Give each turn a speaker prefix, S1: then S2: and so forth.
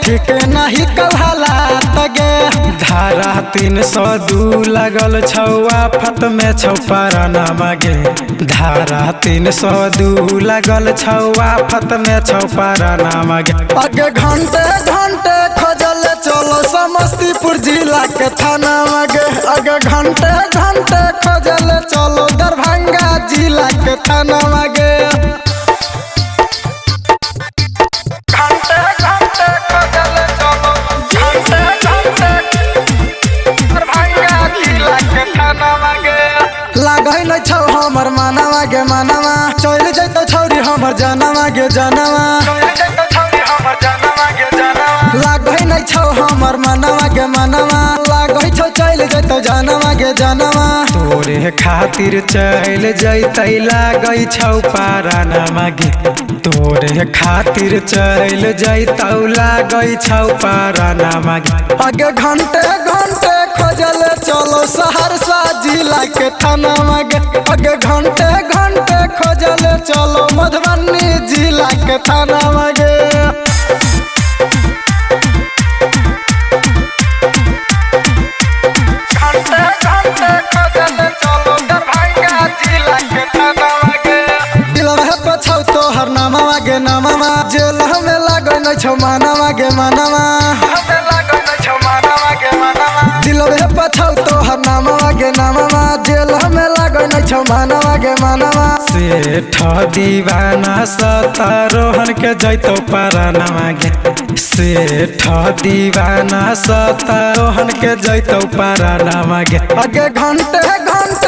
S1: ठीक नहीं कहाला तगे धारा 302 लगल छौआ फत में छौपारा नामगे धारा 302 लगल छौआ फत में छौपारा नामगे अगे घंटे घंटे खोजल चलो समस्तीपुर जिला के थाना मगे अगे घंटे घंटे खोजल चलो दरभंगा जिला के थाना मगे लागै न छौ हमर मानवा गे मानवा चल जैतो छौरी हमर जानवा गे जानवा लागै न छौ हमर मानवा गे मानवा लागै छौ चल जैतो जानवा गे जानवा तोरे खातिर चल जैतै लागै छौ पारा नामा गे तोरे खातिर चल जैतौ लागै छौ पारा नामा गे अगे घंटे घंटे खोजल चलो सहरसा जिला के थाना मगे अगे घंटे घंटे खोजल चलो मधुबनी जिला के थाना मगे घंटे घंटे खोजल चलो दरभंगा जिला के थाना मगे दिलवा पे छौ तोहर नामा मगे नामा जेल में लागै न छौ मानवा गे मानवा दिलवे पछौ तोहर नामवा गे नामवा जेल में लागै न छौ मानवा गे मानवा सेठ दीवाना सतारोहन के जैतो पारा नामा गे सेठ दीवाना सतारोहन के जैतो पारा नामा गे अगे घंटे घंटे